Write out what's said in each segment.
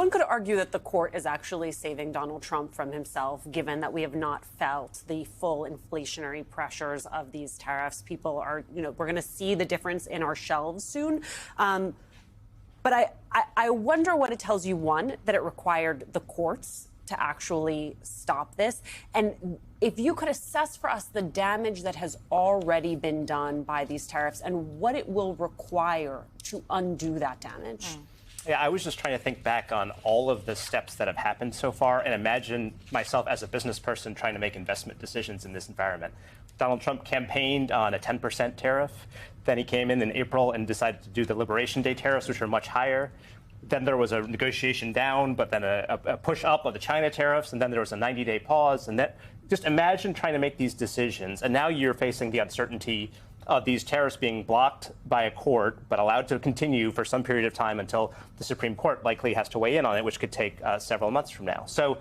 One could argue that the court is actually saving Donald Trump from himself, given that we have not felt the full inflationary pressures of these tariffs. People are, we're going to see the difference in our shelves soon. But I wonder what it tells you, one, that it required the courts to actually stop this. And if you could assess for us the damage that has already been done by these tariffs and what it will require to undo that damage. Yeah, I was just trying to think back on all of the steps that have happened so far and imagine myself as a business person trying to make investment decisions in this environment. Donald Trump campaigned on a 10% tariff. Then he came in April and decided to do the Liberation Day tariffs, which are much higher. Then there was a negotiation down, but then a push up of the China tariffs, and then there was a 90-day pause. And that, just imagine trying to make these decisions, and now you're facing the uncertainty of these tariffs being blocked by a court, but allowed to continue for some period of time until the Supreme Court likely has to weigh in on it, which could take several months from now. So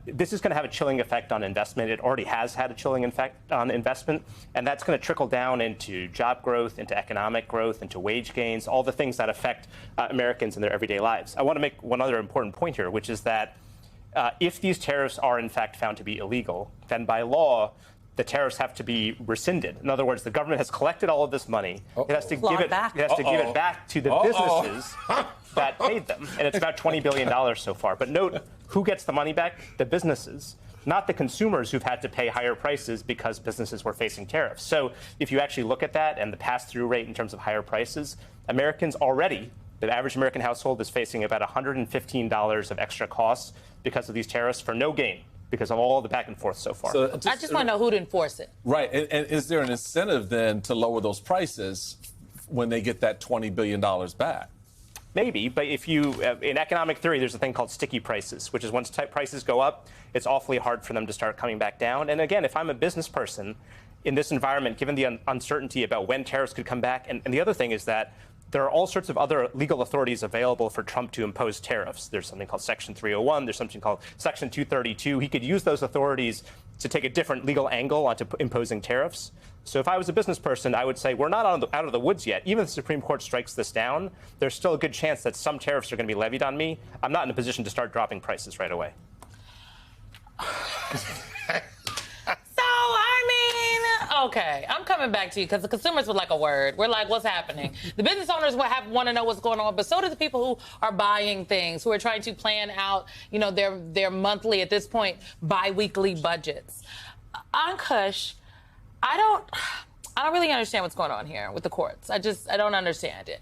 this is going to have a chilling effect on investment. It already has had a chilling effect on investment, and that's going to trickle down into job growth, into economic growth, into wage gains, all the things that affect Americans in their everyday lives. I want to make one other important point here, which is that if these tariffs are in fact found to be illegal, then by law, the tariffs have to be rescinded. In other words, the government has collected all of this money. It has to give it back. It has to give it back to the businesses that paid them. And it's about $20 billion so far. But note, who gets the money back? The businesses, not the consumers who've had to pay higher prices because businesses were facing tariffs. So if you actually look at that and the pass-through rate in terms of higher prices, Americans already, the average American household is facing about $115 of extra costs because of these tariffs for no gain, because of all the back and forth so far. So I just want to know who to enforce it. Right. And is there an incentive then to lower those prices when they get that $20 billion back? Maybe, but if you, in economic theory, there's a thing called sticky prices, which is once prices go up, it's awfully hard for them to start coming back down. And again, if I'm a business person in this environment, given the uncertainty about when tariffs could come back, and the other thing is that there are all sorts of other legal authorities available for Trump to impose tariffs. There's something called Section 301. There's something called Section 232. He could use those authorities to take a different legal angle onto imposing tariffs. So if I was a business person, I would say we're not out of the woods yet. Even if the Supreme Court strikes this down, there's still a good chance that some tariffs are going to be levied on me. I'm not in a position to start dropping prices right away. Okay, I'm coming back to you because the consumers would like a word. We're like, what's happening? The business owners want to know what's going on, but so do the people who are buying things, who are trying to plan out, their monthly, at this point, bi-weekly budgets. Ankush, I don't really understand what's going on here with the courts. I don't understand it.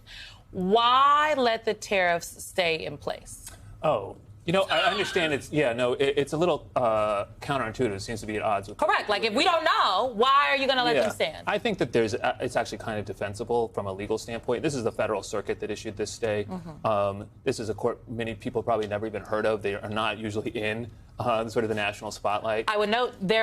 Why let the tariffs stay in place? Oh. I understand it's a little counterintuitive. It seems to be at odds with. Correct. Like, if we don't know, why are you going to let them stand? I think that it's actually kind of defensible from a legal standpoint. This is the Federal Circuit that issued this stay. Mm-hmm. This is a court many people probably never even heard of. They are not usually in sort of the national spotlight. I would note they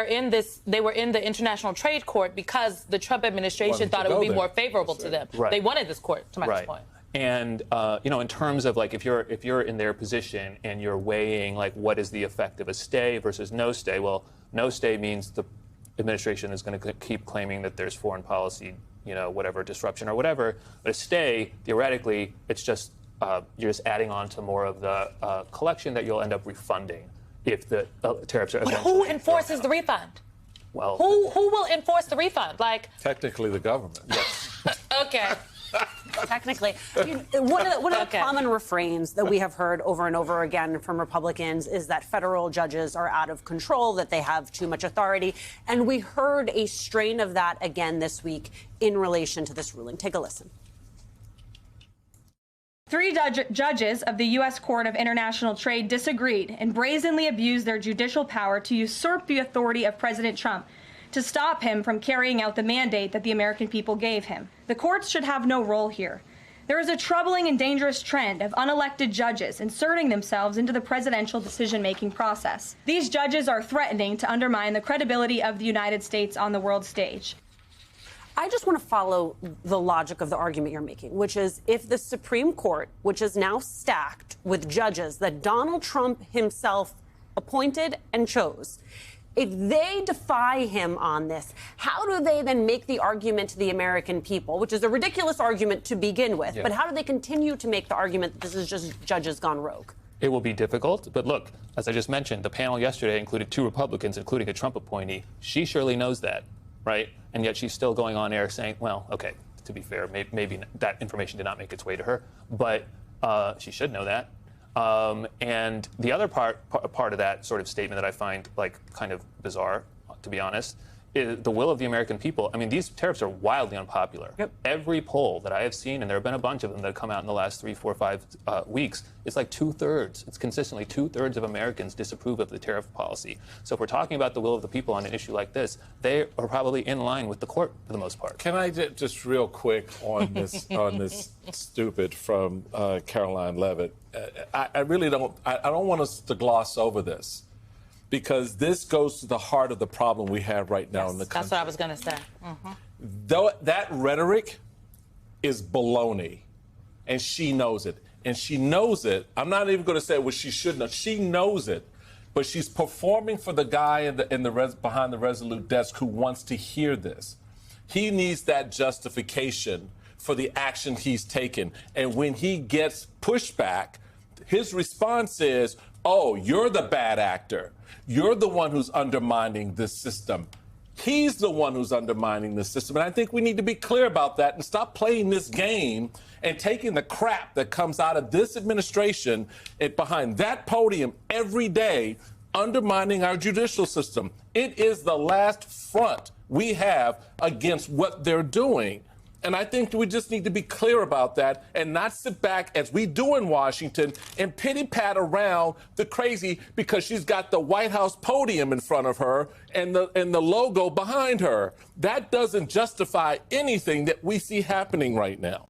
were in the International Trade Court because the Trump administration thought it would be more favorable to them. Right. They wanted this court, to Michael's point. And, in terms of, like, if you're in their position and you're weighing, like, what is the effect of a stay versus no stay, well, no stay means the administration is going to keep claiming that there's foreign policy, whatever, disruption or whatever. But a stay, theoretically, it's just you're just adding on to more of the collection that you'll end up refunding if the tariffs are eventually. But who enforces the refund? Well, who will enforce the refund? Like, technically, the government. Yes. Okay. Technically. One of the common refrains that we have heard over and over again from Republicans is that federal judges are out of control, that they have too much authority. And we heard a strain of that again this week in relation to this ruling. Take a listen. 3 judges of the U.S. Court of International Trade disagreed and brazenly abused their judicial power to usurp the authority of President Trump, to stop him from carrying out the mandate that the American people gave him. The courts should have no role here. There is a troubling and dangerous trend of unelected judges inserting themselves into the presidential decision-making process. These judges are threatening to undermine the credibility of the United States on the world stage. I just want to follow the logic of the argument you're making, which is if the Supreme Court, which is now stacked with judges that Donald Trump himself appointed and chose, if they defy him on this, how do they then make the argument to the American people, which is a ridiculous argument to begin with, but how do they continue to make the argument that this is just judges gone rogue? It will be difficult, but look, as I just mentioned, the panel yesterday included 2 Republicans, including a Trump appointee. She surely knows that, right? And yet she's still going on air saying, well, okay, to be fair, maybe that information did not make its way to her, but she should know that. And the other part of that sort of statement that I find like kind of bizarre, to be honest, is the will of the American people. I mean, these tariffs are wildly unpopular. Yep. Every poll that I have seen, and there have been a bunch of them that have come out in the last 3, 4, 5 weeks, it's like 2/3. It's consistently 2/3 of Americans disapprove of the tariff policy. So if we're talking about the will of the people on an issue like this, they are probably in line with the court for the most part. Can I just real quick on this stupid from Caroline Leavitt? I really don't. I don't want us to gloss over this, because this goes to the heart of the problem we have right now in the country. That's what I was going to say. Though that rhetoric is baloney, and she knows it. And she knows it. I'm not even going to say what she should know. She knows it. But she's performing for the guy behind the Resolute desk who wants to hear this. He needs that justification for the action he's taken. And when he gets pushback, his response is, oh, you're the bad actor. You're the one who's undermining this system. He's the one who's undermining the system. And I think we need to be clear about that and stop playing this game and taking the crap that comes out of this administration behind that podium every day, undermining our judicial system. It is the last front we have against what they're doing. And I think we just need to be clear about that and not sit back, as we do in Washington, and pity-pat around the crazy because she's got the White House podium in front of her and the logo behind her. That doesn't justify anything that we see happening right now.